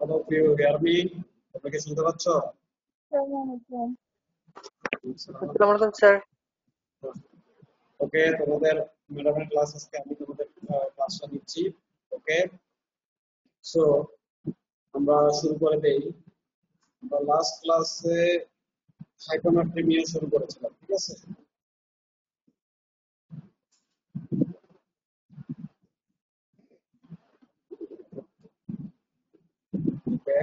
All of you hear me? তোমরা কি শুনতে পাচ্ছ? আসসালামু আলাইকুম স্যার। ওকে, তোমাদের ম্যাডামের ক্লাস আজকে আমি তোমাদের ক্লাসটা নিচ্ছি। ওকে, সো আমরা শুরু করে দেই। আমরা লাস্ট ক্লাসে হাইপারমেট্রি নিয়ে শুরু করেছিলাম, ঠিক আছে? ওকে,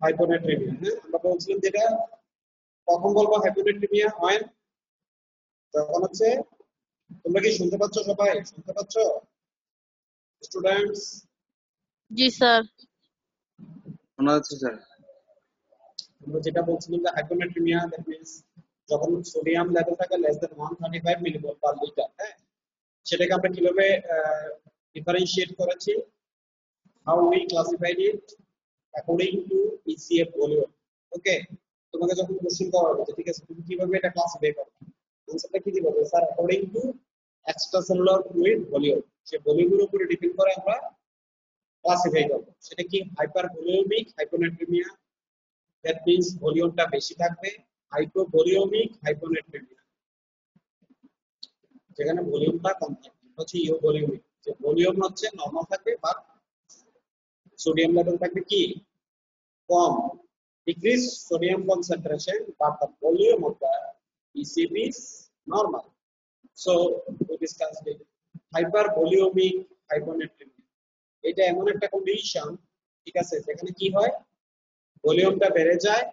হাইপোনেট্রিমিয়া, হ্যাঁ আমরা বলছিলাম যেটা কখন বলবো হাইপোনেট্রিমিয়া হয় তখন হচ্ছে, তোমরা কি শুনতে পাচ্ছ? সবাই শুনতে পাচ্ছ স্টুডেন্টস? জি স্যার। শোনা যাচ্ছে স্যার। আমরা যেটা বলছিলাম যে হাইপোনেট্রিমিয়া, দ্যাট মিন্স যখন সোডিয়াম লেভেলটাকে less than 135 millimole per litre, হ্যাঁ, সেটাকে আমরা কিভাবে ডিফারেন্সিয়েট করেছি? How we classified it according to ECF volume. Okay, তোমাকে যখন কোশ্চেন করা হবে ঠিক আছে, তুমি কিভাবে এটা ক্লাসিফাই করবে? আনসারটা কি দিবে? Sir according to extracellular fluid volume. সে ভলিউমের উপরে ডিপেন্ড করে আমরা ক্লাসিফাই করব। সেটা কি hypervolaemic hyponatraemia, that means ভলিউমটা বেশি থাকবে, হাইপোভলিউমিক হাইপোনেট্রিমিয়া যেখানে ভলিউমটা কম থাকবে, হচ্ছে ইওভলিউমিক, যে ভলিউম হচ্ছে নরমাল থাকবে বাট সোডিয়াম লেভেল থাকবে কি কম, decrease sodium concentration but the volume of the ECB is normal. So we discussed it. Hypervolemic hyponatremia, এটা এমন একটা কন্ডিশন, ঠিক আছে, যেখানে কি হয় ভলিউমটা বেড়ে যায়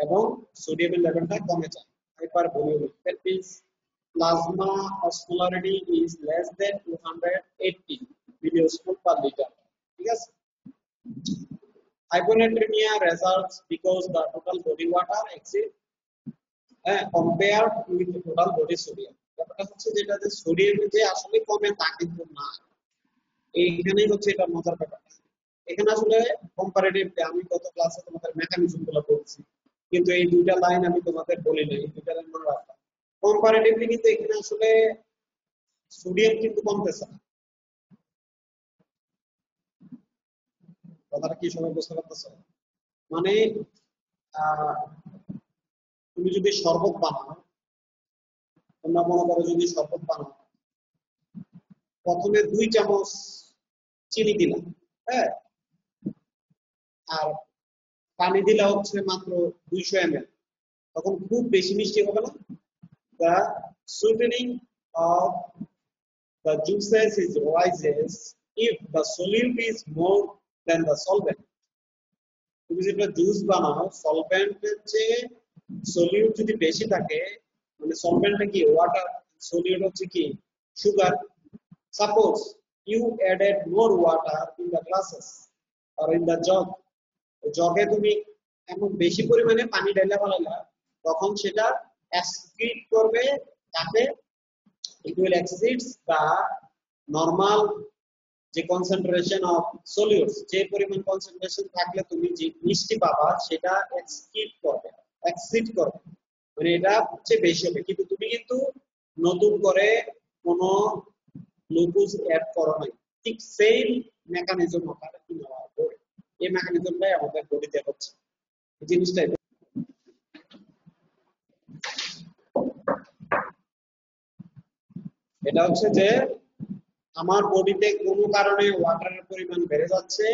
এবং সোডিয়ামের লেভেলটা কমে যায়। Hypervolemic, that means plasma osmolarity is less than 280 milliosmol per liter, ঠিক আছে? Hyponatremia results because the total body water exceeds compared with the total body sodium. ব্যাপারটা হচ্ছে যেটা যে সোডিয়াম যে আসলে কমে তা কিন্তু না, এইখানেই হচ্ছে এটা মজার ব্যাপার। এখানে আসলে কম্পারেটিভলি আমি গত ক্লাসে তোমাদের মেকানিজম গুলো বলছি, কিন্তু এই দুইটা লাইন আমি তোমাদের বলি নাই, এই দুইটা লাইন মনে রাখবা। কম্পারেটিভলি কিন্তু এখানে আসলে সোডিয়াম কিন্তু কমতেছে না। কথাটা কি সবাই বুঝতে পারতেছো? মানে তুমি যদি শরবত বানাও, তোমরা মনে করো যদি শরবত বানাও, প্রথমে 2 চামচ চিনি দিলাম, হ্যাঁ, আর পানি দিলা হচ্ছে মাত্র 200 ml, তখন খুব বেশি মিষ্টি হবে না? The sweetening of the juices is rises if the solute is more than the solvent. তুমি যেটা জুস বানাও, সলভেন্টের চেয়ে সলিউট যদি বেশি থাকে, মানে সলভেন্টটা কি ওয়াটার, সলিউট হচ্ছে কি sugar. Suppose you added more water in the glasses or in the jug, জগে তুমি এমন বেশি পরিমাণে পানি ঢেলে ফেলাইলা, তখন সেটা অ্যাসিড করবে, তাতে it will exceeds the normal যে কনসেন্ট্রেশন অফ সলিউটস, যে পরিমাণ কনসেন্ট্রেশন থাকলে তুমি যে মিষ্টি পাবা সেটা এক্সিড করবে, মানে এটা হচ্ছে বেশি হবে। কিন্তু তুমি কিন্তু নতুন করে কোনো গ্লুকোজ অ্যাড করো নাই, ঠিক সেম মেকানিজম ওখানে নেওয়ার পরে এই মেকানিজমটাই আমাদের বডিতে হচ্ছে। এই জিনিসটা এটা হচ্ছে যে আমার বডিতে কোনো কারণে ওয়াটারের পরিমাণ বেড়ে যাচ্ছে,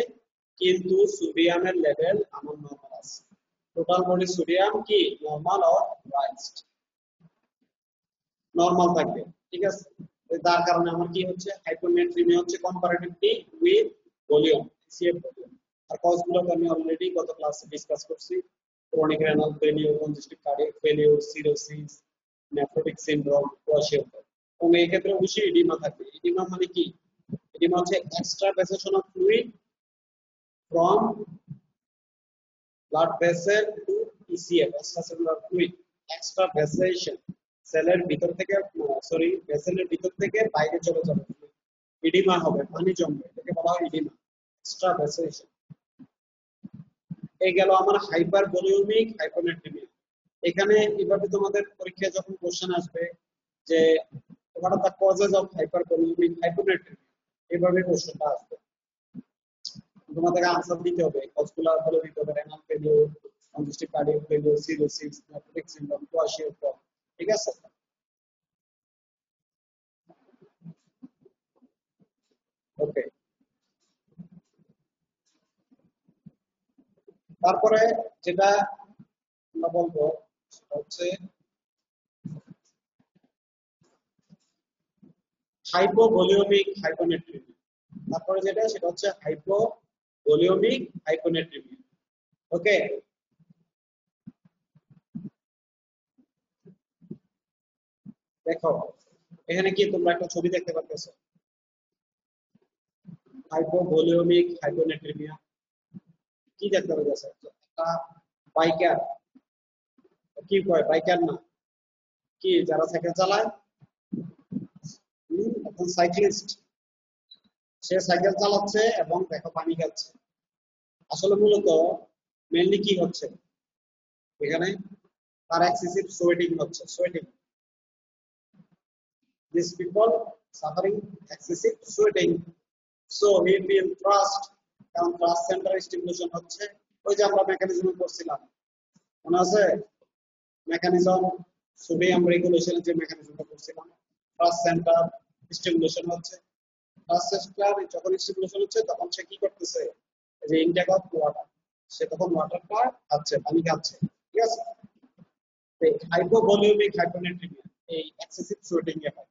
কিন্তু সোডিয়ামের লেভেল আমার নরমাল আছে। টোটাল বডি সোডিয়াম কি নরমাল অর রাইজড, নরমাল থাকবে, ঠিক আছে? তার কারণে আমার কি হচ্ছে হাইপোনেট্রিমিয়া হচ্ছে comparatively with volume, CF volume. আর কজগুলো আমি অলরেডি গত ক্লাসে ডিসকাস করছি, chronic renal failure, congestive cardiac failure, cirrhosis, nephrotic syndrome, কোয়াশিওপ্যাথি। এবং এই ক্ষেত্রে অবশ্যই এডিমা থাকবে। এডিমা মানে কি? এডিমা হচ্ছে extravasation of fluid from blood vessel to ECF, extracellular fluid, extravasation সেলের ভিতর থেকে, সরি ভেসেলের ভিতর থেকে বাইরে চলে যাবে, এডিমা হবে, পানি জমবে, এটাকে বলা হয় এডিমা, এক্সট্রা ভেসেশন। এই গেল আমার হাইপার ভলিউমিক হাইপোনেট্রিমিয়া। এখানে এভাবে তোমাদের পরীক্ষায় যখন কোশ্চেন আসবে যে what are the causes of hypervolemic hyponatremia, এইভাবে কোশ্চেনটা আসবে, তোমাদেরকে আনসার দিতে হবে, কজগুলা বলে দিতে হবে, renal failure, congestive cardiac failure, cirrhosis, nephrotic syndrome, kwashiorkor, ঠিক আছে? ওকে, তারপরে যেটা আমরা বলবো সেটা হচ্ছে হাইপোভলিউমিক হাইপোনেট্রিমিয়া। তারপরে যেটা সেটা হচ্ছে হাইপোভলিউমিক হাইপোনেট্রিমিয়া। ওকে, দেখো এখানে কি তোমরা একটা ছবি দেখতে পাচ্ছ, হাইপোভলিউমিক হাইপোনেট্রিমিয়া কি দেখতে পাচ্ছ? একটা বাইকার, কি কয় বাইকার না, কি যারা সাইকেল চালায়, এখন সাইক্লিস্ট, সে সাইকেল চালাচ্ছে এবং দেখো পানি খাচ্ছে। আসলে মূলত মেনলি কি হচ্ছে এখানে, তার এক্সেসিভ সোয়েটিং হচ্ছে, sweating. These people suffering excessive sweating, so he feel thrust, কারণ thrust center stimulation হচ্ছে, ওই যে আমরা মেকানিজম করছিলাম মনে আছে, মেকানিজম সোডিয়াম রেগুলেশন যে মেকানিজমটা করছিলাম, thrust center stimulation হচ্ছে, thrust center যখন স্টিমুলেশন হচ্ছে তখন সে কি করতেছে, যে ইনটেক অফ ওয়াটার, সে তখন ওয়াটারটা খাচ্ছে, পানি খাচ্ছে, ঠিক আছে? হাইপোভলিউমিক হাইপোনেট্রিমিয়া এই এক্সেসিভ সোয়েটিং এ হয়।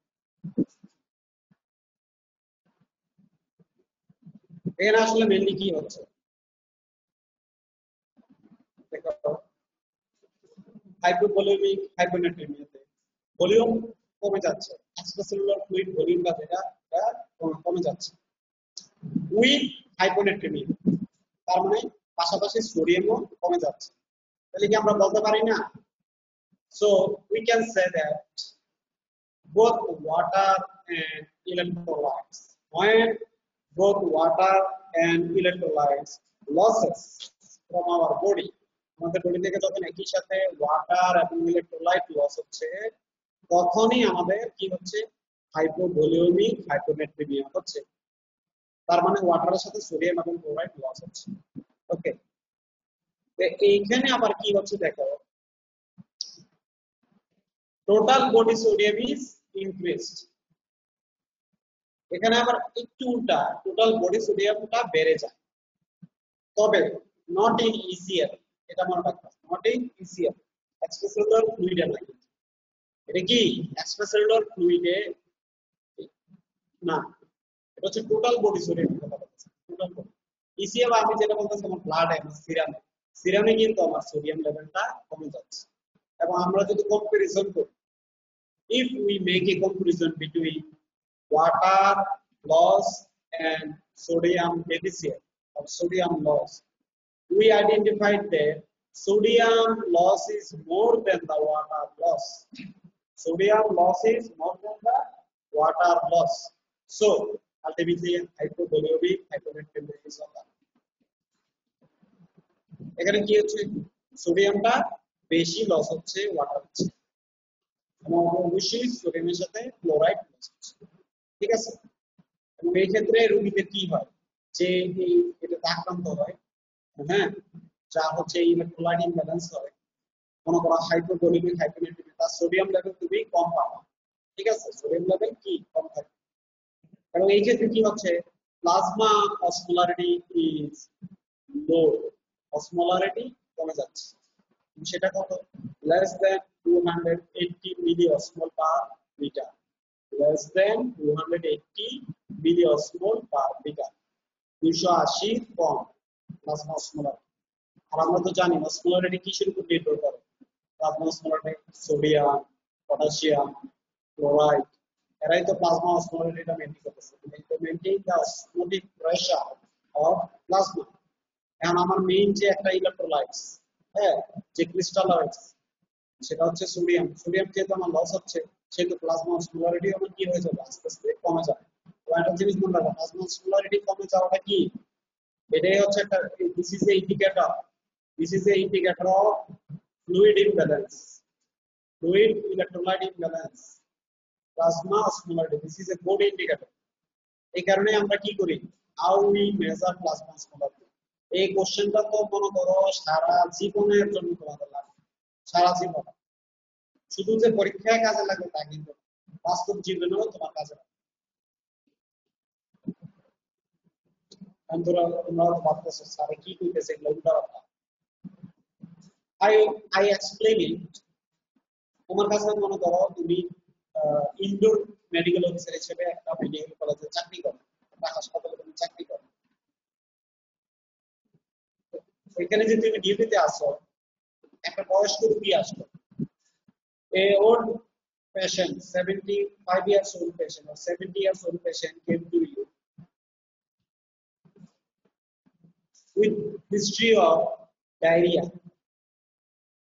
এখানে আসলে মেনলি কি হচ্ছে দেখো, হাইপোভলিউমিক হাইপোনেট্রিমিয়াতে ভলিউম কমে যাচ্ছে, এক্সট্রাসেলুলার ফ্লুইড ভলিউমটা যেটা এটা কমে যাচ্ছে। উইথ হাইপোনেট্রিমিয়া তার মানে পাশাপাশি সোডিয়ামও কমে যাচ্ছে, তাহলে কি আমরা বলতে পারি না, so we can say that both water and electrolytes, when both water and electrolytes losses from our body, আমাদের বডি থেকে যখন একই সাথে ওয়াটার এবং ইলেকট্রোলাইট লস হচ্ছে তখনই আমাদের কি হচ্ছে, হাইপোভলিউমিক হাইপোনেট্রিমিয়া হচ্ছে। তার মানে ওয়াটারের সাথে সোডিয়াম এবং ক্লোরাইড লস হচ্ছে। ওকে, এইখানে আবার কি হচ্ছে দেখো, total body sodium is increased, এখানে আবার একটু উল্টা, টোটাল বডি সোডিয়ামটা বেড়ে যায়, তবে নট ইন ইসিএল, এটা মনে রাখবা, নট ইন ইসিএল, এক্সট্রাসেলুলার ফ্লুইডে না, এটা কি এক্সট্রাসেলুলার ফ্লুইডে না, এটা হচ্ছে টোটাল বডি সোডিয়াম কথা বলতেছে, টোটাল বডি। ইসিএল আমি যেটা বলতেছি আমার ব্লাডে, আমার সিরামে, সিরামে কিন্তু আমার সোডিয়াম লেভেলটা কমে যাচ্ছে। এবং আমরা যদি কম্পারিজন করি, if we make a comparison between water loss and sodium deficit or sodium loss, we identified that sodium loss is more than the water loss. Sodium loss is more than the water loss. So ultimately hypovolemic hyponatremia is occur. এখানে কি হচ্ছে, সোডিয়ামটা বেশি loss হচ্ছে water হচ্ছে, এবং অবশ্যই সোডিয়ামের সাথে ক্লোরাইড লস হচ্ছে, ঠিক আছে? এবং এই ক্ষেত্রে রোগীদের কি হয়, যে এটাতে আক্রান্ত হয়, হ্যাঁ, যা হচ্ছে ইলেকট্রোলাইট ইমব্যালেন্স হয়, মনে করো হাইপোভলিউমিক হাইপোনেট্রিমিয়া, তার সোডিয়াম লেভেল তুমি কম পাবা, ঠিক আছে? সোডিয়াম লেভেল কি কম থাকে, এবং এই ক্ষেত্রে কি হচ্ছে, plasma osmolarity is low, osmolarity কমে যাচ্ছে, সেটা কত, less than 280 milliosmole per litre, less than 280 milliosmole per litre, 280 কম প্লাজমা অসমোলারিটি। আর আমরা তো জানি অসমোলারিটি কিসের উপর নির্ভর করে, plasma osmolarity sodium, potassium, chloride, এরাই তো প্লাজমা অসমোলারিটিটা মেইনটেইন করতেছে, তো maintain the osmotic pressure of plasma. এখন আমার মেইন যে একটা ইলেকট্রোলাইটস, হ্যাঁ, যে ক্রিস্টালাইটস, সেটা হচ্ছে সোডিয়াম, সোডিয়াম যেহেতু আমার লস হচ্ছে সেহেতু প্লাজমা অসমোলারিটি আমার কি হয়ে যাবে, আস্তে আস্তে কমে যাবে। তো একটা জিনিস মনে রাখো, প্লাজমা অসমোলারিটি কমে যাওয়াটা কি, এটাই হচ্ছে একটা, this is a indicator, this is a indicator of fluid imbalance, fluid electrolyte imbalance, plasma osmolarity, this is a good indicator. এই কারণে আমরা কি করি, how we measure plasma molarity. এই কোশ্চেনটা তো মনে করো সারা জীবনের জন্য তোমাদের লাগবে, সারা জীবন। শুধু যে পরীক্ষায় কাজে লাগবে তা কিন্তু না, বাস্তব জীবনেও তোমার কাজে লাগবে। তোমরা ভাবতেছো স্যারে কি কইতেছে এগুলো উল্টা কথা। আই আই এক্সপ্লেইন ইট। তোমার কাছে মনে করো তুমি ইনডোর মেডিকেল অফিসার হিসেবে একটা মেডিকেল কলেজে চাকরি করো, একটা হাসপাতালে তুমি চাকরি করো। ওইখানে যে তুমি ডিউটিতে আসো, একটা বয়স্ক রোগী আসলো, a old patient, 75 years old patient or 70 years old patient came to you with history of diarrhea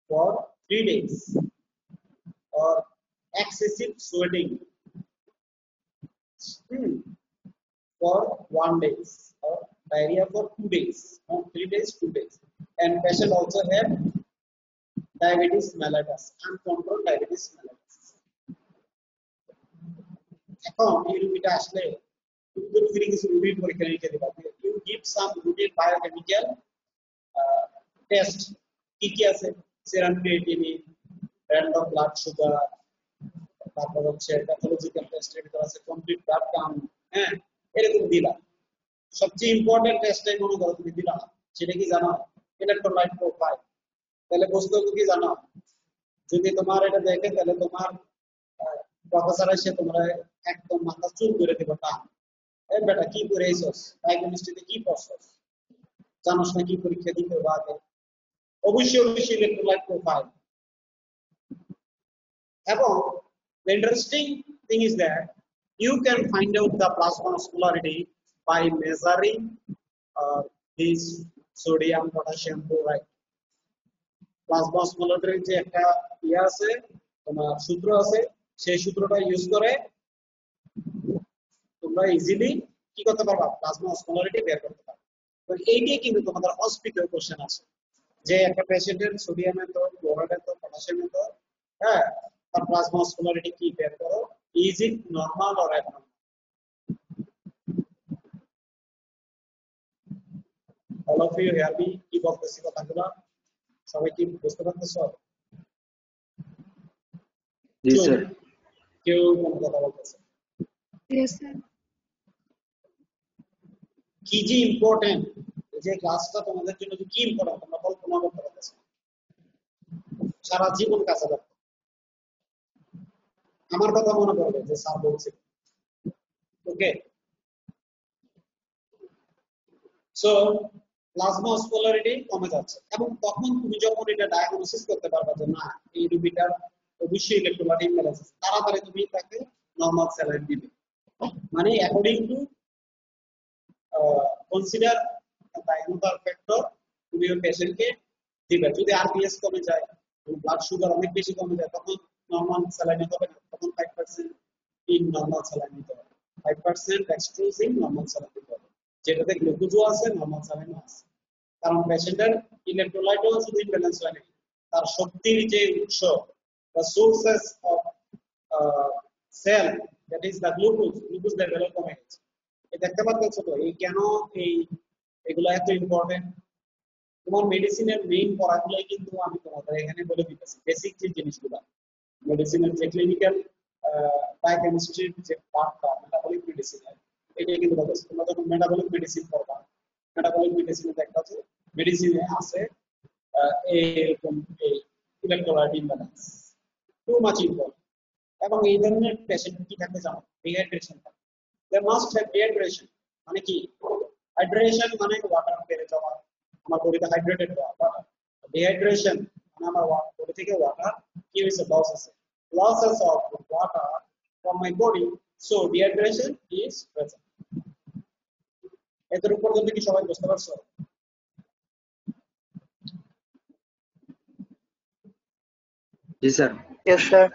for 3 days or excessive sweating for 1 day or diarrhea for 2 days, not 3 days, 2 days. And patient also have diabetes mellitus, uncontrolled diabetes mellitus. এখন এই রোগীটা আসলে তুমি ফিরে কিছু routine পরীক্ষা নিরীক্ষা দিবা, you give some routine biochemical test. কি কি আছে, serum creatinine, random blood sugar, তারপর হচ্ছে প্যাথোলজিক্যাল টেস্ট, এর ভিতর আছে কমপ্লিট ব্লাড কাউন্ট। হ্যাঁ, এরকম দিলা। সবচেয়ে ইম্পর্টেন্ট টেস্টটাই মনে করো তুমি দিলা না, সেটা কি জানো, ইলেকট্রোলাইট প্রোফাইল। তাহলে বুঝতে হবে কি জানো, যদি তোমার এটা দেখে তাহলে তোমার প্রফেসর এসে তোমরা একদম মাথা চুল করে দেবো, তা এই বেটা কি করে এইছস, বায়োকেমিস্ট্রিতে কি পড়ছস, জানোস না কি পরীক্ষা দিতে হবে আগে। অবশ্যই ইলেকট্রোলাইট প্রোফাইল। এবং the interesting thing is that you can find out the plasma osmolarity by measuring this sodium potassium chloride. Plasma osmolarity যে একটা ইয়ে আছে, তোমার সূত্র আছে, সেই সূত্রটা ইউজ করে তোমরা ইজিলি কি করতে পারবা, প্লাজমা osmolarity বের করতে পারবে। তো এইটাই কিন্তু তোমাদের হসপিটাল কোশ্চেন আছে, যে একটা পেশেন্টের সোডিয়াম এত, ক্লোরাইড এত, পটাশিয়াম এত, হ্যাঁ, তার প্লাজমা osmolarity কি বের করো, is it normal or abnormal. All of you hear me, কি বলতেছি কথাগুলো সবাই কি বুঝতে পারতেছো? জি স্যার। কেউ কোনো কথা বলতেছে? Yes, sir. কি যে ইম্পর্টেন্ট, যে ক্লাসটা তোমাদের জন্য কি ইম্পর্টেন্ট তোমরা কল্পনা করতে পারতেছো, সারা জীবন কাছে লাগবে। আমার কথা মনে পড়বে যে স্যার বলছে, ওকে। সো প্লাজমা osmolarity কমে যাচ্ছে, এবং তখন তুমি যখন এটা ডায়াগনোসিস করতে পারবে যে না এই রোগীটার অবশ্যই ইলেকট্রোলাইট ইমব্যালেন্স আছে, তাড়াতাড়ি তুমি তাকে নরমাল স্যালাইন দিবে। মানে according to consider the Innova factor, তুমি ওই পেশেন্টকে দিবে। যদি আরবিএস কমে যায়, ব্লাড সুগার অনেক বেশি কমে যায়, তখন নরমাল স্যালাইন হবে না, তখন 5% ইন নরমাল স্যালাইন দিতে হবে, 5% ডেক্সট্রোজ ইন নরমাল স্যালাইন দিতে হবে, যেটাতে গ্লুকোজও আছে, নরমাল স্যালাইনও আছে। কারণ পেশেন্টের ইলেকট্রোলাইটও শুধু ইমব্যালেন্স হয় না, তার শক্তির যে উৎস, the sources of cell, that is the glucose level কমে গেছে। এই দেখতে পাচ্ছ তো এই কেন এই এগুলো এত ইম্পর্টেন্ট। তোমার মেডিসিনের মেইন পড়াগুলোই কিন্তু আমি তোমাদের এখানে বলে দিতেছি, বেসিক যে জিনিসগুলো, মেডিসিনের যে ক্লিনিক্যাল বায়োকেমিস্ট্রির যে পার্টটা, মেটাবলিক মেডিসিনের, এটাই কিন্তু বলতেছি। তোমরা যখন মেটাবলিক মেডিসিন পড়বা, মেটাবলিক মেডিসিনে দেখা যাচ্ছে মেডিসিনে আছে এরকম এই electrolyte imbalance, too much important. এবং এই ধরনের পেশেন্ট কি থাকতে জানো, ডিহাইড্রেশন থাকে। They must have dehydration. মানে কি, হাইড্রেশন মানে ওয়াটার বেড়ে যাওয়া, আমার বডিতে হাইড্রেটেড হওয়া। ওয়াটার ডিহাইড্রেশন মানে আমার বডি থেকে ওয়াটার কি হয়েছে, losses of water from my body, so dehydration is present. এদের উপর যদি কি সবাই বুঝতে পারছো? জি স্যার। Yes, sir.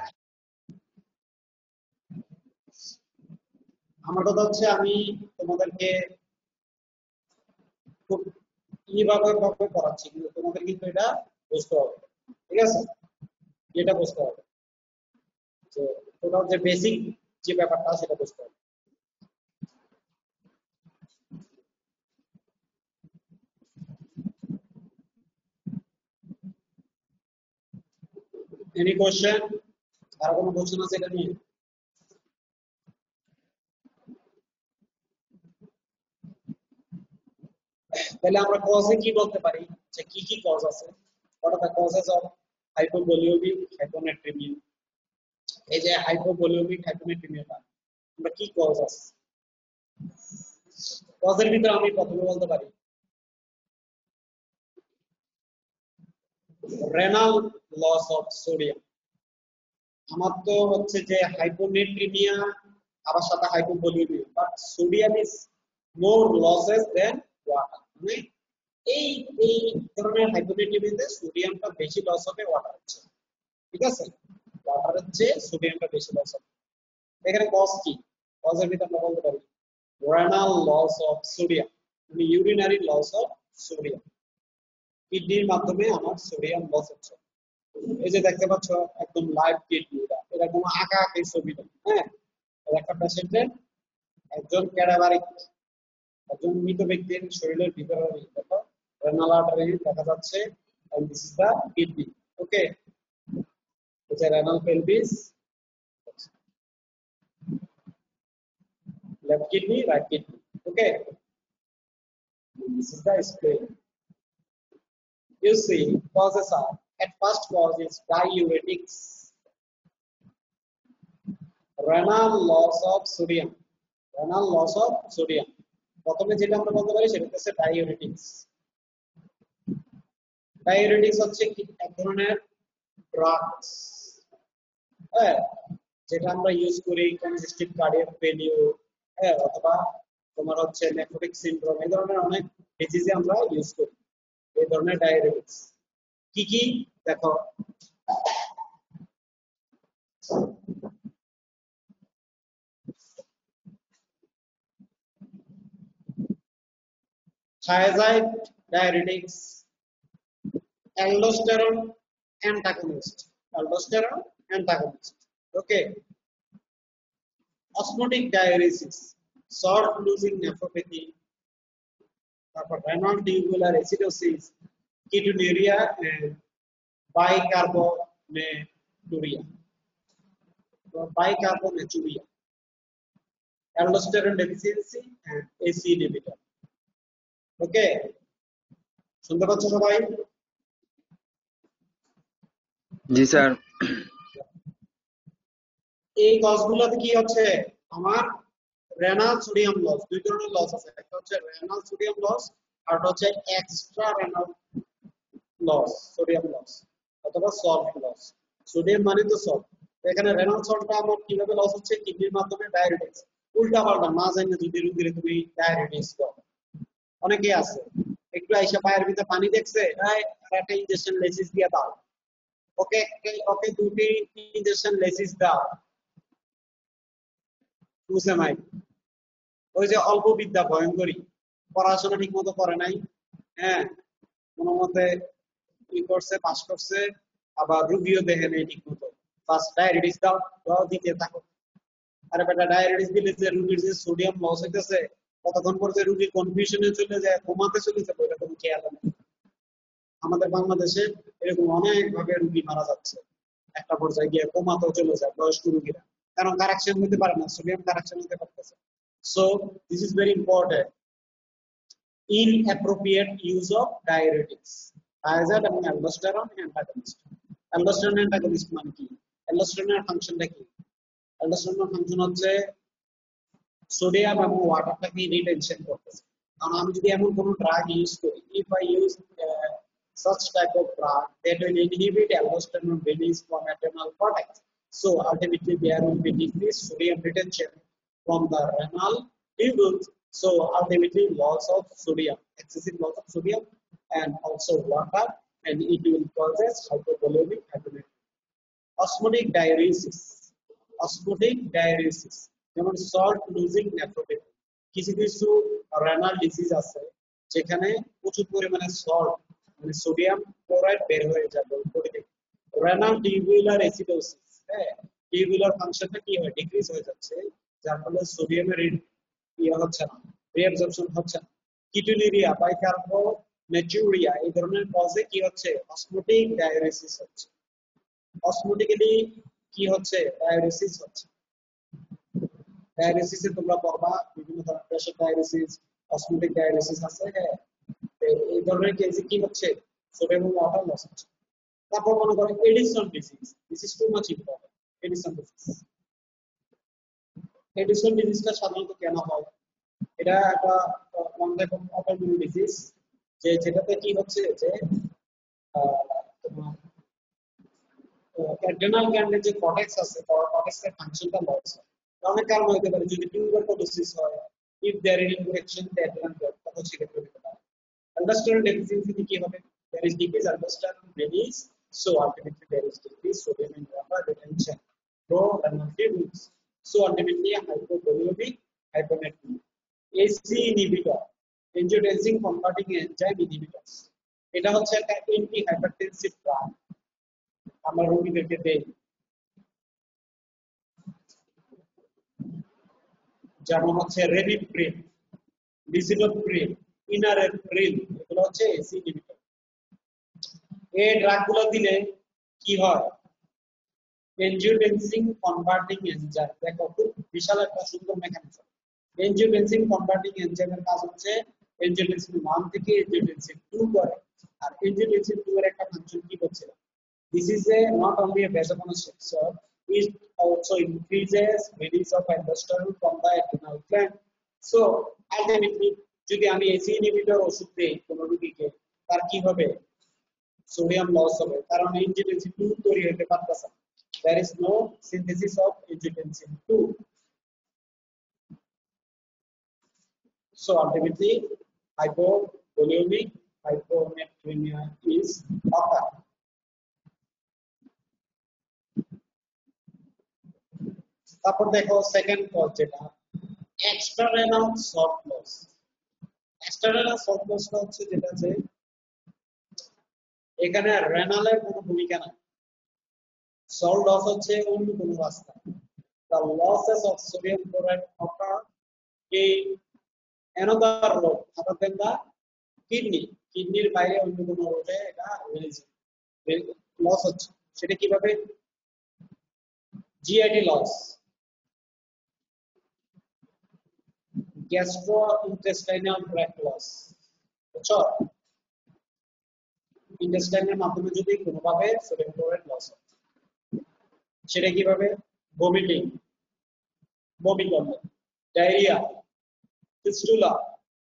আমার কথা হচ্ছে আমি তোমাদেরকে খুব ভাবে পড়াচ্ছি, কিন্তু তোমাদের কিন্তু এটা বুঝতে হবে, ঠিক আছে? এটা বুঝতে হবে যে তোমার যে বেসিক যে ব্যাপারটা সেটা বুঝতে হবে। Any question? আর কোনো কোশ্চেন আছে এটা নিয়ে? তাহলে আমরা কজে কি বলতে পারি, যে কি কি কজ আছে? what are the causes of hypovolemic hyponatremia? এই যে হাইপোভলিউমিক হাইপোনেট্রিমিয়াটা আমরা কি কজ আছে? কজের ভিতরে আমি প্রথমে বলতে পারি রেনাল লস অফ সোডিয়াম। আমার তো হচ্ছে যে হাইপোনেট্রিমিয়া আবার সাথে hypovolaemia, but sodium is more losses than water. মানে এই এই ধরনের হাইপোনেট্রিমিয়াতে সোডিয়ামটা বেশি লস হবে ওয়াটারের চেয়ে, ঠিক আছে? ওয়াটারের চেয়ে সোডিয়ামটা বেশি লস হবে। এখানে কজ কি? কজের ভিতরে আমরা বলতে পারি renal loss of sodium, মানে ইউরিনারি লস অফ সোডিয়াম। কিডনির মাধ্যমে আমার সোডিয়াম লস হচ্ছে। এই যে দেখতে পাচ্ছ একদম লাইভ কিডনি, এটা কোনো আঁকা আঁকি ছবি না, হ্যাঁ? একটা পেশেন্টের, একজন ক্যাডাভারিক, একজন মৃত ব্যক্তির শরীরের ভিতরে দেখো রেনাল আর্টারি দেখা যাচ্ছে, and this is the kidney. ওকে, এটা renal pelvis, left kidney, right kidney. Okay, this is the spleen. You see, causes are, at first cause is diuretics, renal loss of sodium, renal loss of sodium. প্রথমে যেটা আমরা বলতে পারি সেটা হচ্ছে diuretics. Diuretics হচ্ছে কি এক ধরনের ড্রাগস, হ্যাঁ, যেটা আমরা ইউজ করি কনজেস্টিভ কার্ডিয়াক ফেলিওর, হ্যাঁ, অথবা তোমার হচ্ছে নেফ্রোটিক সিনড্রোম, এই ধরনের অনেক ডিজিজে আমরা ইউজ করি এই ধরনের ডাইউরেটিক্স। কি কি দেখো, thiazide diuretics, aldosterone antagonist, aldosterone antagonist. Okay, osmotic diuresis, salt losing nephropathy, তারপর renal tubular acidosis, ketonuria and bicarbonaturia, bicarbonaturia, aldosterone deficiency and AC inhibitor. ওকে, শুনতে পাচ্ছ সবাই? জি স্যার। এই কজগুলোতে কি হচ্ছে আমার রেনাল সোডিয়াম লস, দুই ধরনের লস আছে, একটা হচ্ছে রেনাল সোডিয়াম লস আর একটা হচ্ছে extra renal loss, sodium loss অথবা সল্ট লস। সোডিয়াম মানে তো সল্ট, এখানে রেনাল সল্টটা আমার কিভাবে লস হচ্ছে? কিডনির মাধ্যমে ডায়াবেটিস। উল্টা পাল্টা না জানি যদি রোগীরে তুমি ডায়াবেটিস দাও, অনেকেই আছে একটু আইসা পায়ের ভিতরে পানি দেখছে, একটা ইনজেকশন লেসিস দিয়ে দাও, ওকে ওকে দুটি ইনজেকশন লেসিস দাও, বুঝে নাই? ওই যে অল্প বিদ্যা ভয়ঙ্করী, পড়াশোনা ঠিক মতো করে নাই, হ্যাঁ, কোনো মতে কি করছে, পাস করছে, আবার রুগীও দেখে নেই ঠিক মতো, ফার্স্ট ডায়াবেটিস দাও, দাও দিতে থাকো। আরে বেটা, ডায়াবেটিস দিলে যে রুগীর যে সোডিয়াম লস হইতেছে, কতক্ষণ পর যে রুগী কনফিউশনে চলে যায়, ঘুমাতে চলে যায়, ওইটা কোনো খেয়াল নেই। আমাদের বাংলাদেশে এরকম অনেক ভাবে রুগী মারা যাচ্ছে, একটা পর্যায়ে গিয়ে কোমাতেও চলে যায় বয়স্ক রুগীরা, কারণ কারেকশন হতে পারে না, সোডিয়াম কারেকশন হতে পারতেছে। So this is very important, inappropriate use of diuretics, thiazide এবং aldosterone antagonist. aldosterone antagonist মানে কি? aldosterone এর ফাংশনটা কি? aldosterone এর ফাংশন হচ্ছে সোডিয়াম এবং ওয়াটারটাকে রিটেনশন করতেছে। কারণ আমি যদি এমন কোনো ড্রাগ ইউজ করি, if I use such type of drug that will inhibit aldosterone release from adrenal cortex, so ultimately there will be decreased sodium retention from the renal tubules, so ultimately loss of sodium, excessive loss of sodium and also water, and it will causes hypovolemic hyponatremia. Osmotic diuresis, osmotic diuresis যেমন salt losing nephropathy, কিছু কিছু renal disease আছে যেখানে প্রচুর পরিমাণে salt মানে sodium chloride বের হয়ে যাবে বডি থেকে, রেনাল টিউবুলার অ্যাসিডোসিস, হ্যাঁ, টিউবুলার ফাংশনটা কি হয়, ডিক্রিজ হয়ে যাচ্ছে, যার ফলে সোডিয়ামের ইয়ে হচ্ছে না, রিঅ্যাবজর্পশন হচ্ছে না। কিটোনুরিয়া, বাইকার্বনেচুরিয়া, এই ধরনের কজে কি হচ্ছে, অসমোটিক ডায়ারেসিস হচ্ছে। অসমোটিক্যালি কি হচ্ছে, ডায়ালিসিস হচ্ছে। ডায়ালিসিসে তোমরা পড়বা বিভিন্ন ধরনের প্রেশার ডায়ালিসিস, অসমোটিক ডায়ালিসিস আছে। হ্যাঁ, এই ধরনের কেসে কি হচ্ছে, সোডিয়াম এবং ওয়াটার লস হচ্ছে। তারপর মনে করো Addison disease, this is too much important. Addison disease, Addison ডিজিজটা সাধারণত কেন হয়? এটা একটা one type of autoimmune disease, যেটাতে কি হচ্ছে যে তোমার অ্যাড্রেনাল গ্ল্যান্ডের যে কর্টেক্স আছে, কর্টেক্সের ফাংশনটা লস হয়। অনেক কারণ হতে পারে, যদি টিউবারকুলোসিস হয়, if there is infection the adrenal gland, তখন সেক্ষেত্রে হতে পারে। অ্যালডোস্টেরন ডেফিসিয়েন্সিতে কি হবে? There is decrease aldosterone release, so ultimately there is decrease sodium and water retention, pro renal tubules, so ultimately hypovolemic hyponatremia. AC inhibitor, angiotensin converting enzyme inhibitors, এটা হচ্ছে একটা অ্যান্টি হাইপারটেনসিভ ড্রাগ, আমরা রোগীদেরকে দেই। যেমন হচ্ছে রেমিপ্রিল, লিসিনোপ্রিল, ইনারেপ্রিল, এগুলো হচ্ছে AC inhibitor. এই ড্রাগগুলো দিলে কি হয়? এনজিওটেনসিন কনভার্টিং এনজাইম, দেখো খুব বিশাল একটা সুন্দর মেকানিজম। এনজিওটেনসিন কনভার্টিং এনজাইমের কাজ হচ্ছে এনজিওটেনসিন 1 থেকে এনজিওটেনসিন 2 করে। আর এনজিওটেনসিন 2 এর একটা ফাংশন কি হচ্ছে? This is a not only a vasoconstrictor, it also increases release of aldosterone from the adrenal gland. So ultimately, যদি আমি এসি ইনহিবিটর ওষুধ দেই কোনো রোগীকে, তার কি হবে? সোডিয়াম লস হবে, কারণ এনজিওটেনসিন 2 তৈরি হতে পারতেছে না। There is no synthesis of angiotensin 2. So ultimately, hypovolemic hyponatremia is occur. তারপর দেখো সেকেন্ড কজ, যেটা এক্সট্রারেনাল সল্ট লস। এক্সট্রারেনাল সল্ট লসটা হচ্ছে যেটা যে এখানে রেনালের কোনো ভূমিকা নাই, সল্ট লস হচ্ছে অন্য কোনো রাস্তা। The losses of sodium chloride occur in another road other than the kidney. কিডনির বাইরে অন্য কোনো রোডে এটা লস হচ্ছে। সেটা কিভাবে? GIT loss, gastrointestinal tract loss, বুঝছো? ইন্টেস্টাইনের মাধ্যমে যদি কোনোভাবে সোডিয়াম ক্লোরাইড লস হয়, সেটা কিভাবে? ভমিটিং, বমি করলে, diarrhoea, fistula,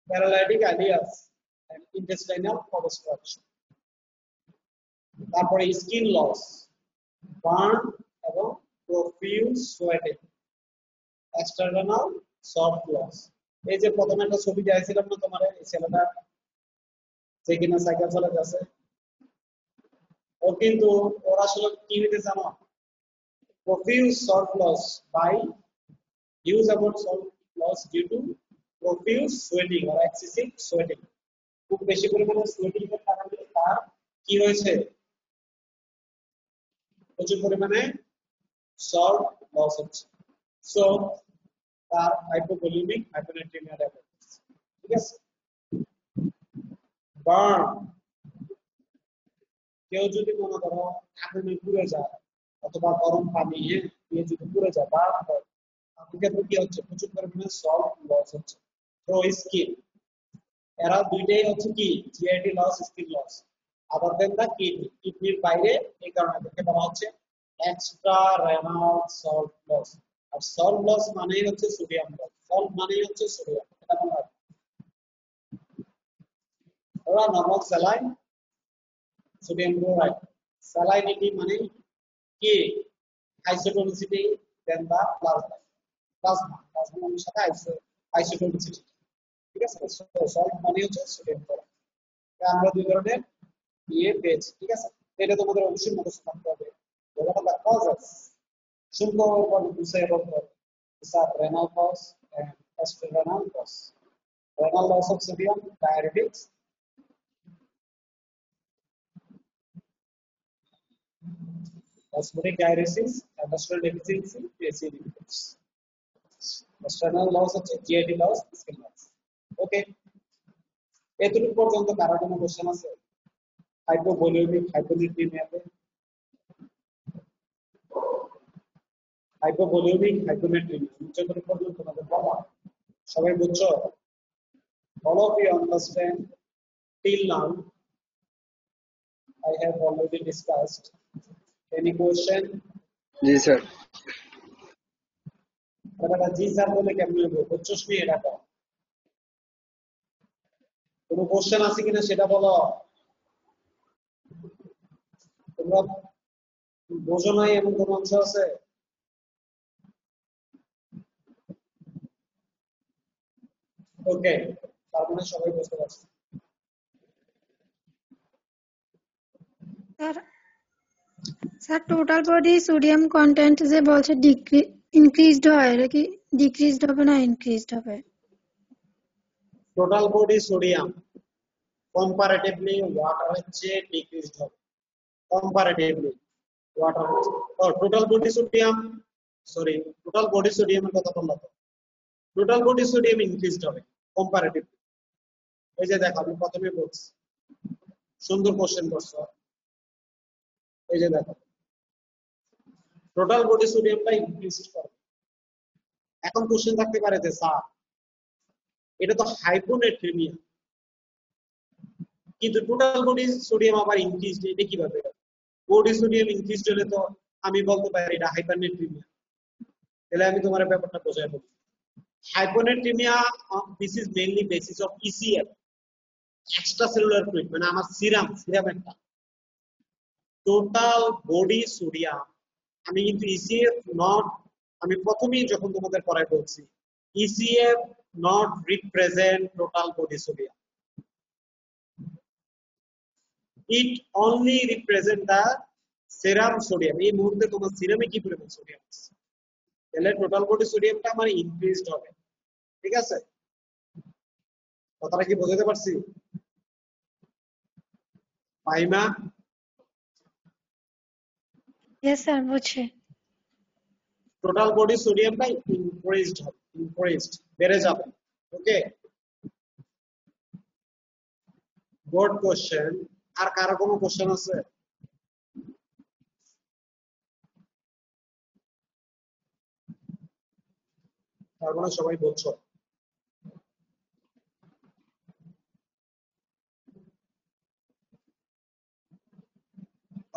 paralytic ileus and intestinal obstruction. তারপরে স্কিন লস, বার্ন এবং profuse sweating, external soft loss. এই যে প্রথমে একটা ছবি দিয়েছিলাম না তোমার, এই ছেলেটা যে কিনা সাইকেল চালাতে আছে, ও কিন্তু ওর আসলে কি হইতে জানো? profuse salt loss by use about salt loss due to profuse sweating or excessive sweating. খুব বেশি পরিমাণে সোয়েটিং এর কারণে তার কি হয়েছে? প্রচুর পরিমাণে সল্ট লস হচ্ছে, সো তার হাইপোভলিমিক হাইপোনাট্রিমিয়া ডেভেলপ হচ্ছে। ঠিক আছে? বার্ন, কেউ যদি মনে করো আগুনে পুড়ে যায় অথবা গরম পানি দিয়ে যদি পুড়ে যায়, বার্ন হয়, সেক্ষেত্রে কি হচ্ছে? প্রচুর পরিমাণে সল্ট লস হচ্ছে। থ্রো স্কিন, এরা দুইটাই হচ্ছে কি জিআইটি লস, স্কিন লস, আদার দেন দা কিডনি, কিডনির বাইরে। এই কারণে এটাকে বলা হচ্ছে এক্সট্রা রেনাল সল্ট লস। আর সল্ট লস মানেই হচ্ছে সোডিয়াম লস, সল্ট মানেই হচ্ছে সোডিয়াম, এটা মনে রাখবে। ওরা normal saline, sodium chloride, salinity মানে কি? আইসোটোনিসিটি দেন দা প্লাজমা, প্লাজমার সাথে আইসোটোনিসিটি। ঠিক আছে? সল্ট মানে হচ্ছে সোডিয়াম ক্লোরাইড। আমরা দুই ধরনের পেয়েছি। ঠিক আছে? এটা তোমাদের অবশ্যই মুখস্থ থাকতে হবে। What are the causes? Simple one to say about these are renal cause and extrarenal cause. Renal loss of sodium, diuretics, osmotic diuresis, aldosterone deficiency, AC inhibitors. External loss of GIT loss, skin loss. Okay. এতটুকু পর্যন্ত কারো কোনো question আছে? হাইপোভলিউমিক হাইপোনাট্রিমিয়াতে হাইপোভলিউমিক hyponatraemia যতটুকু পর্যন্ত তোমাদের বলা সবাই বুঝছো? all of you understand till now? I have already discussed. Any question? G sir. এটা জি স্যার বলে কেমন হবে? বুঝছস নি এটা? কোনো কোশ্চেন আছে কিনা সেটা বলো। তোমরা বোঝো নাই এমন কোন অংশ আছে? ওকে, তার মানে সবাই বুঝতে পারছে। Sir total body sodium content যে বলছে ইনক্রিজড হয়, এটা কি ডিক্রিজড হবে না ইনক্রিজড হবে? টোটাল বডি সোডিয়াম কম্পারেটিভলি ওয়াটারের চেয়ে ডিক্রিজড হবে। Comparatively water total body sodium total body সোডিয়ামের কথা বললাম। টোটাল বডি সোডিয়াম ইনক্রিজড হবে কম্পারেটিভলি। এই যে দেখো আমি প্রথমে বলছি, সুন্দর কোশ্চেন করছো। এই যে দেখো টোটাল বডি সোডিয়ামটা ইনক্রিজ করে। এখন কোশ্চেন থাকতে পারে যে স্যার এটা তো হাইপোনেট্রিমিয়া, কিন্তু টোটাল বডি সোডিয়াম আবার ইনক্রিজ, এটা কিভাবে? বডি সোডিয়াম ইনক্রিজ হলে তো আমি বলতে পারি এটা হাইপারনেট্রিমিয়া। তাহলে আমি তোমার ব্যাপারটা বোঝাই বলি। Hyponatremia this is mainly basis of ECF, extra cellular fluid, মানে আমার সিরাম একটা টোটাল বডি সোডিয়াম। আমি কিন্তু ইসিএফ নট, আমি প্রথমেই যখন তোমাদের পড়ায় বলছি ECF not represent total body sodium, it only represent the serum sodium. এই মুহূর্তে তোমার সিরামে কি পরিমাণ সোডিয়াম আছে, তাহলে টোটাল বডি সোডিয়ামটা আমার ইনক্রিজড হবে। ঠিক আছে, কথাটা কি বোঝাতে পারছি? ফাহিমা? ইয়েস স্যার, বুঝছি। টোটাল বডি সোডিয়ামটা ইনক্রিজড হবে, ইনক্রিজড বেড়ে যাবে। ওকে, গুড কোশ্চেন। আর কারো কোনো কোশ্চেন আছে? তার মানে সবাই বলছো।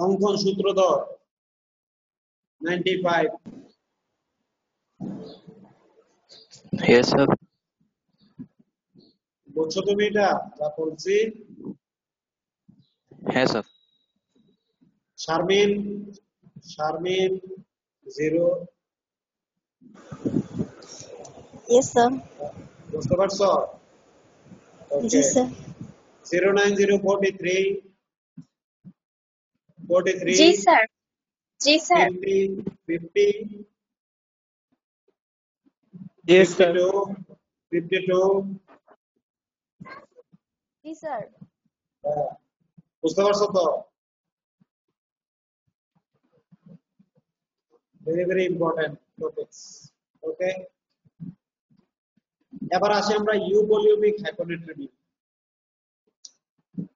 অঙ্কন সূত্রধর 95। Yes, sir. বুঝছো তুমি এটা যা বলছি? Yes, sir. Sharmin, Sharmin 0, Yes, sir. বুঝতে পারছো? जी ওকে, sir. 09043 43 जी sir. जी sir. 50 50 Yes, sir. 52 52 जी sir. বুঝতে পারছো তো? Very very important topics. Okay, এবার আসি আমরা ইউভলিউমিক হাইপোনেট্রিমিয়া।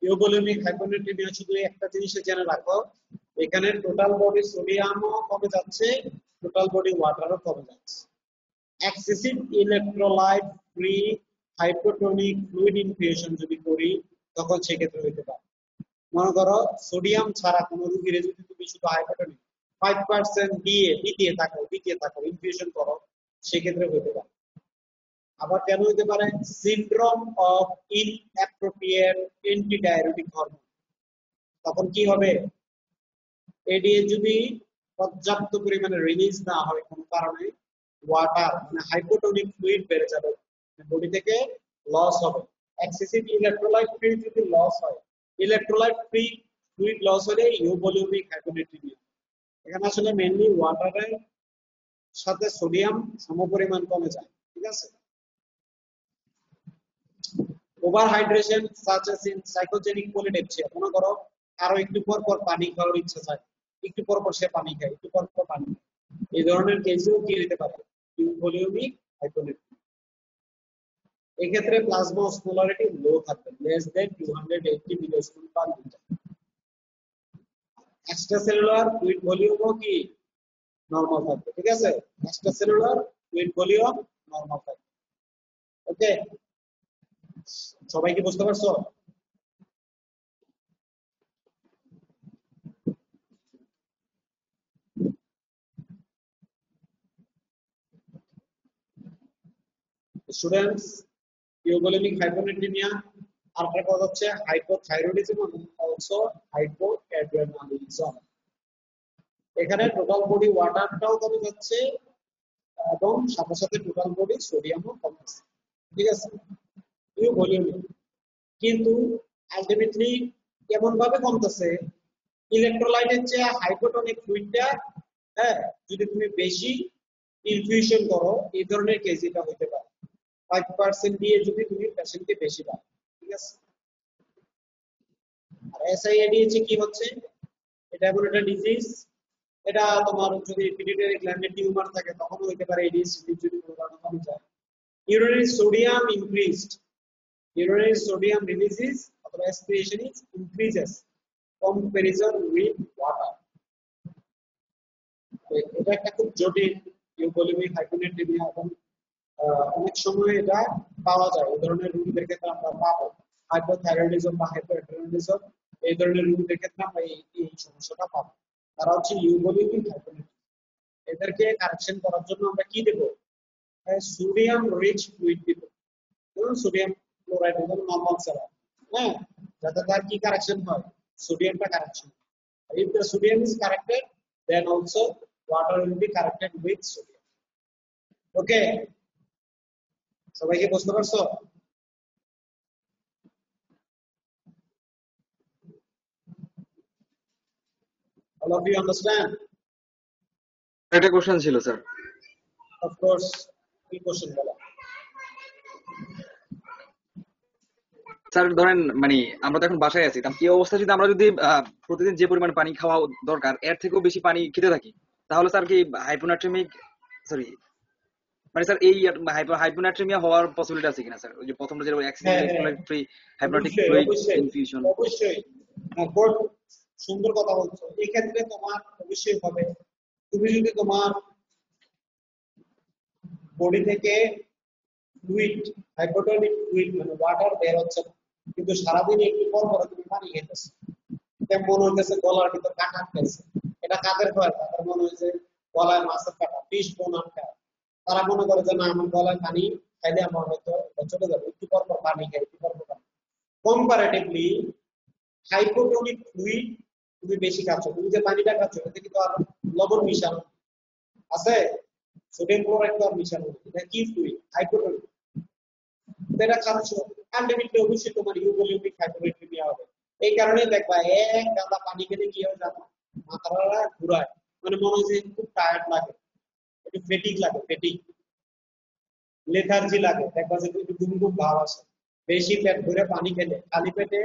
ইউভলিউমিক হাইপোনেট্রিমিয়া শুধু একটা জিনিস জেনে রাখো, এখানে টোটাল বডি সোডিয়ামও কমে যাচ্ছে, টোটাল বডি ওয়াটারও কমে যাচ্ছে। Excessive electrolyte free hypotonic fluid infusion যদি করি তখন সেক্ষেত্রে হইতে পারে। মনে করো সোডিয়াম ছাড়া কোনো রোগীরে যদি তুমি শুধু হাইপোটোনিক 5% দিতে থাকো ইনফিউশন করো, সেক্ষেত্রে হইতে পারে। আবার কেন হইতে পারে? Syndrome of inappropriate antidiuretic hormone. তখন কি হবে? এডিএ যদি পর্যাপ্ত পরিমাণে রিলিজ না হয় কোনো কারণে, ওয়াটার মানে হাইপোটোনিক ফ্লুইড বেড়ে যাবে, বডি থেকে লস হবে। এক্সেসিভ ইলেকট্রোলাইট ফ্রি যদি লস হয়, ইলেকট্রোলাইট ফ্রি ফ্লুইড লস হলে ইউভলিউমিক হাইপোনেট্রিমিয়া। এখানে আসলে মেইনলি ওয়াটারের সাথে সোডিয়াম সমপরিমাণ কমে যায়। ঠিক আছে, overhydration such as in psychogenic polydipsia. মনে করো কারো একটু পর পর পানি খাওয়ার ইচ্ছা হয়, একটু পর পর সে পানি খায়, একটু পর পর পানি খায়, এই ধরনের কেসেও কি হতে পারে? Euvolaemic hyponatraemia. এক্ষেত্রে প্লাজমা অসমোলারিটি লো থাকবে, less than 280 milliosmole per litre. Extracellular fluid ভলিউমও কি নরমাল থাকবে, ঠিক আছে? এক্সট্রাসেলুলার ফ্লুইড ভলিউম নরমাল থাকবে। ওকে, সবাই কি বুঝতে পারছো? স্টুডেন্টস, ইউভোলিমিক হাইপোনাট্রিমিয়া আর একটা কথা হচ্ছে হাইপোথাইরয়েডিজম এবং অলসো হাইপোঅ্যাড্রেনালিজম। এখানে টোটাল বডি ওয়াটারটাও কমে যাচ্ছে এবং সাথে সাথে টোটাল বডি সোডিয়ামও কমছে, ঠিক আছে? ইউভোলিমিক কিন্তু আলটিমেটলি কেমন ভাবে কমতেছে? ইলেকট্রোলাইটের চেয়ে হাইপোটনিক ফ্লুইডটা, হ্যাঁ, যদি তুমি বেশি ইনফিউশন করো এই ধরনের কেস এটা হতে পারে। 5% দিয়ে যদি তুমি পেশেন্টকে বেশি দাও, ঠিক আছে? আর এসআইএডিএইচ কি হচ্ছে? এটা এমন একটা ডিজিজ, এটা তোমার যদি পিটুইটারি গ্ল্যান্ডে টিউমার থাকে তখনও হতে পারে এডিএইচ যদি কোনো কারণে কমে যায়। Urinary sodium increased, urinary sodium releases অথবা aspiration is increases comparison with water. এটা একটা খুব জটিল ইউভোলিমিক হাইপোনাট্রিমিয়া এবং অনেক সময় এটা পাওয়া যায়। এই ধরনের রোগীদের ক্ষেত্রে আমরা পাবো হাইপোথাইরয়েডিজম বা হাইপোঅ্যাড্রেনালিজম, এই ধরনের রোগীদের ক্ষেত্রে আমরা এই সমস্যাটা পাবো। তারা হচ্ছে ইউভোলিমিক হাইপোনাট্রিমিয়া। এদেরকে কারেকশন করার জন্য আমরা কি দেব? সোডিয়াম রিচ ফ্লুইড দেব, যেমন সোডিয়াম ক্লোরাইড এবং নরমাল স্যালাইন, হ্যাঁ, যাতে তার কি কারেকশন হয়? সোডিয়ামটা correction. If the sodium is corrected, then also water will be corrected with sodium. Okay, সবাই কি বুঝতে পারছো? All of you understand? একটা কোশ্চেন ছিল স্যার। Of course, কি কোশ্চেন বলো? স্যার ধরেন মানে আমরা তো এখন বাসায় আছি, এই অবস্থায় যদি আমরা যদি প্রতিদিন যে পরিমাণ পানি খাওয়া দরকার এর থেকেও বেশি পানি খেতে থাকি, তাহলে স্যার কি হাইপোনাট্রিমিক সরি মানে স্যার এই হাইপোনাট্রিমিয়া হওয়ার পসিবিলিটি আছে কিনা স্যার? ওই যে প্রথমটা যেটা accident electrolyte free hypotonic fluid infusion. অবশ্যই খুব সুন্দর কথা বলছো। এই ক্ষেত্রে তোমার অবশ্যই হবে, তুমি যদি তোমার বডি থেকে ফ্লুইড, হাইপোটনিক ফ্লুইড মানে ওয়াটার বের হচ্ছে না, কিন্তু সারাদিন একটু পর পর তুমি পানি খেতেছো, মনে হইতেছে গলার ভিতর কাটা আটকাইছে। এটা কাদের হয়? তাদের মনে হয়েছে গলায় মাছের কাটা, ফিশ বোন আটকায়। তারা মনে করে যে না, আমার গলায় পানি খাইলে আমার হয়তো চলে যাবে, একটু পর পর পানি খাই, একটু পর পর পানি। কম্পারেটিভলি হাইপোটনিক ফ্লুইড তুমি বেশি খাচ্ছ, তুমি যে পানিটা খাচ্ছ এতে কিন্তু আর লবণ মিশানো আছে, সোডিয়াম ক্লোরাইড তো আর মিশানো নেই, এটা কি ফ্লুইড? হাইপোটনিক। এটা খাচ্ছ, আলটিমেটলি অবশ্যই তোমার ইউভোলিমিক হাইপোনাট্রিমিয়া হবে। এই কারণে দেখবা এক গাদা পানি খেলে কি হয় জানো? মাথাটা ঘুরায়, মানে মনে হয় যে খুব টায়ার্ড লাগে, একটু ফেটিক লাগে, ফেটিক, লেথার্জি লাগে, দেখবা যে একটু ঘুম ঘুম ভাব আসে। বেশি পেট ভরে পানি খেলে, খালি পেটে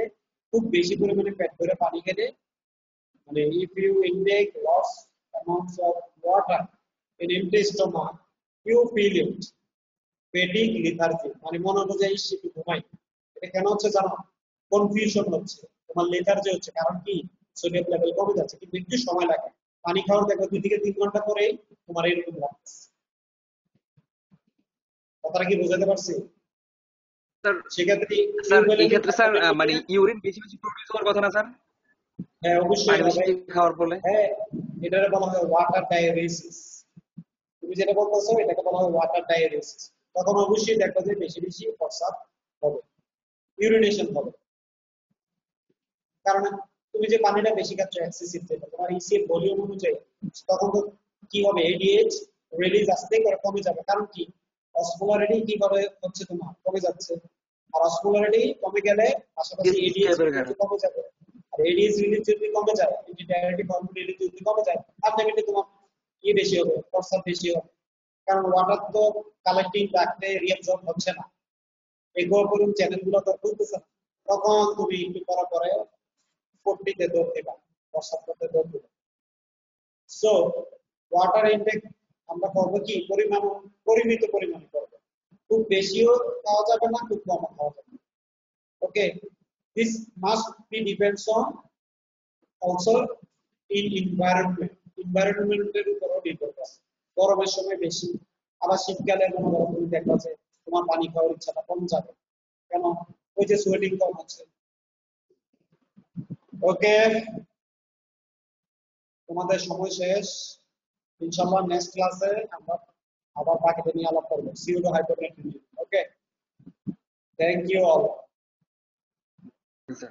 খুব বেশি পরিমাণে পেট ভরে পানি খেলে, মানে if you intake lots amounts of water in empty stomach, you feel it, fatigue, lethargy, মানে মনে হচ্ছে যে একটু ঘুমাই। এটা কেন হচ্ছে জানো? কনফিউশন হচ্ছে, তোমার লেথার্জি হচ্ছে, কারণ কি? সোডিয়াম লেভেল কমে যাচ্ছে, কিন্তু একটু সময় লাগে। পানি খাওয়ার দেখো 2 থেকে 3 ঘন্টা পরেই তোমার এরকম লাগছে। কথাটা কি বোঝাতে পারছি? স্যার সেক্ষেত্রে স্যার এই ক্ষেত্রে স্যার মানে ইউরিন বেশি বেশি প্রডিউস হওয়ার কথা না স্যার? হ্যাঁ অবশ্যই পানি বেশি হবে। খাওয়ার ফলে হ্যাঁ, এটাকে বলা হয় ওয়াটার ডায়ারেসিস। তুমি যেটা বলতেছো এটাকে বলা হয় ওয়াটার ডায়ারেসিস। তখন অবশ্যই দেখো যে বেশি বেশি প্রস্রাব হবে, ইউরিনেশন হবে। কারণ তুমি যে পানিটা বেশি খাচ্ছ এক্সেসিভ, যেটা তোমার ইসিএফ ভলিউম অনুযায়ী, তখন তো কি হবে? এডিএইচ রিলিজ আস্তে করে কমে যাবে। কারণ কি? অসমোলারিটি কিভাবে হচ্ছে, তোমার কমে যাচ্ছে। আর অসমোলারিটি কমে গেলে পাশাপাশি এডিএইচ কমে যাবে। আর এডিএইচ রিলিজ যদি কমে যায়, অ্যান্টিডায়ারেটিক হরমোন রিলিজ যদি কমে যায়, আলটিমেটলি তোমার কি বেশি হবে? প্রস্রাব বেশি হবে। কারণ ওয়াটার তো কালেক্টিং রাখতে রিঅ্যাবজর্ব হচ্ছে না, এগুলো করুন চ্যানেলগুলো তো খুলতেছে না, তখন তুমি একটু পরে পরে পট্টিতে দৌড় দেবা, প্রস্রাব করতে দৌড় দেবা। সো ওয়াটার ইনটেক আমরা করবো কি? পরিমিত পরিমাণে করবো, খুব বেশিও খাওয়া যাবে না, খুব কম খাওয়া যাবে না। Okay, this must be depends on also in environment. এনভায়রনমেন্টের উপরও নির্ভর করে। গরমের সময় বেশি, আবার শীতকালে মনে করো তুমি দেখবা যে তোমার পানি খাওয়ার ইচ্ছাটা কম যাবে, কেন? ওই যে সোয়েটিং কম হচ্ছে। ওকে, তোমাদের সময় শেষ। ইনশাআল্লাহ নেক্সট ক্লাসে আমরা আবার বাকিটা নিয়ে আলাপ করবো। Pseudo hyponatraemic. Okay, thank you all. Sir.